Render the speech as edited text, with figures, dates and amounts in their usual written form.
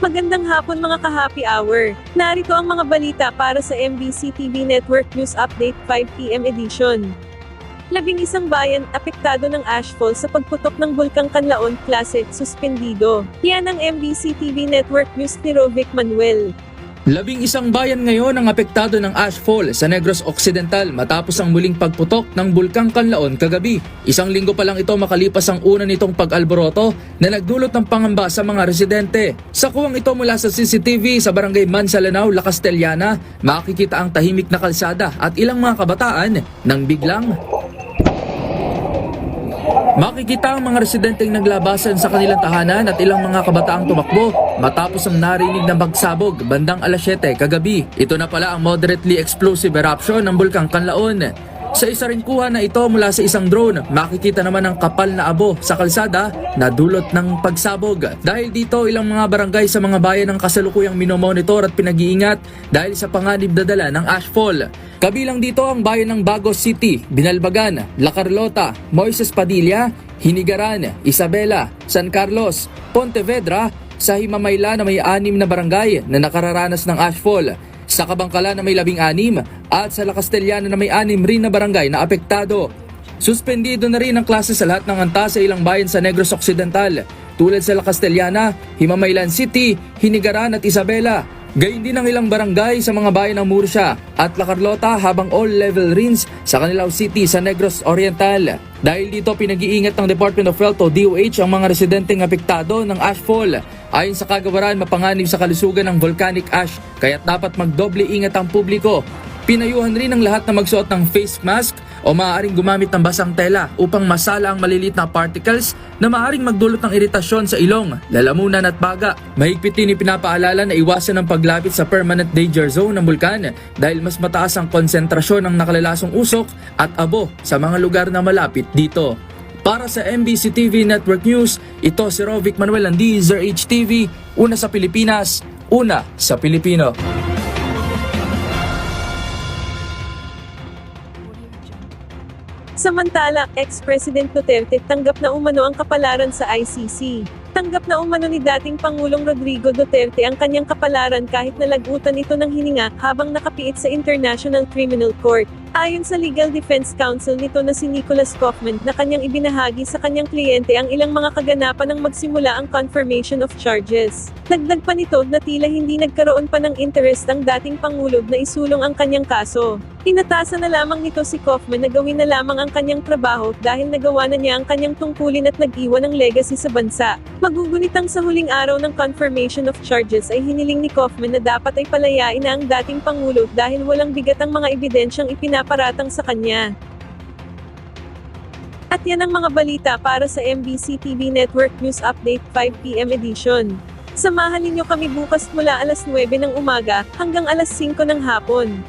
Magandang hapon mga ka-happy hour. Narito ang mga balita para sa MBC TV Network News Update 5 PM edition. 11 bayan apektado ng ashfall sa pagputok ng Bulkang Kanlaon, klase, suspendido. Yan ang MBC TV Network News ni Rovic Manuel. 11 bayan ngayon ang apektado ng ashfall sa Negros Occidental matapos ang muling pagputok ng Bulkang Kanlaon kagabi. Isang linggo pa lang ito makalipas ang una nitong pag-alboroto na nagdulot ng pangamba sa mga residente. Sa kuwang ito mula sa CCTV sa barangay Mansalanao, La Castellana, makikita ang tahimik na kalsada at ilang mga kabataan nang biglang makikita ang mga residenteng naglabasan sa kanilang tahanan at ilang mga kabataang tumakbo matapos ang narinig na magsabog bandang alas 7 kagabi. Ito na pala ang moderately explosive eruption ng Bulkang Kanlaon. Sa isa ring kuha na ito mula sa isang drone, makikita naman ang kapal na abo sa kalsada na dulot ng pagsabog. Dahil dito, ilang mga barangay sa mga bayan ang kasalukuyang minomonitor at pinag-iingat dahil sa panganib na dala ng ashfall. Kabilang dito ang bayan ng Bagos City, Binalbagan, La Carlota, Moises Padilla, Hinigaran, Isabela, San Carlos, Pontevedra, sa Himamayla na may 6 na barangay na nakararanas ng ashfall, sa Kabangkala na may 16 at sa La Castellana na may 6 rin na barangay na apektado. Suspendido na rin ang klase sa lahat ng anta sa ilang bayan sa Negros Occidental tulad sa La Castellana, Himamaylan City, Hinigaran at Isabela. Gayun din ang ilang barangay sa mga bayan ng Murcia at La Carlota habang all-level rinse sa Canilao City sa Negros Oriental. Dahil dito pinag-iingat ng Department of Health o DOH ang mga residenteng apektado ng ashfall. Ayon sa kagawaran, mapanganib sa kalusugan ng volcanic ash kaya't dapat magdoble ingat ang publiko. Pinayuhan rin ang lahat na magsuot ng face mask o maaaring gumamit ng basang tela upang masala ang maliliit na particles na maaaring magdulot ng iritasyon sa ilong, lalamunan at baga. Mahigpit din ipinapaalala na iwasan ang paglapit sa permanent danger zone ng bulkan dahil mas mataas ang konsentrasyon ng nakalalasong usok at abo sa mga lugar na malapit dito. Para sa MBC TV Network News, ito si Rovic Manuel ng DZRH TV, una sa Pilipinas, una sa Pilipino. Samantala, ex-President Duterte tanggap na umano ang kapalaran sa ICC. Tanggap na umano ni dating Pangulong Rodrigo Duterte ang kanyang kapalaran kahit nalagutan ito ng hininga habang nakapiit sa International Criminal Court. Ayon sa Legal Defense Counsel nito na si Nicholas Kaufman na kanyang ibinahagi sa kanyang kliyente ang ilang mga kaganapan nang magsimula ang confirmation of charges. Dagdag pa nito na tila hindi nagkaroon pa ng interest ang dating Pangulo na isulong ang kanyang kaso. Inatasan na lamang nito si Kaufman na gawin na lamang ang kanyang trabaho dahil nagawa na niya ang kanyang tungkulin at nag-iwan ng legacy sa bansa. Magugunitang sa huling araw ng confirmation of charges ay hiniling ni Kaufman na dapat ay palayain na ang dating Pangulo dahil walang bigat ang mga ebidensyang ipinaparatang sa kanya. At yan ang mga balita para sa MBC TV Network News Update 5 PM edition. Samahan ninyo kami bukas mula alas 9 ng umaga hanggang alas 5 ng hapon.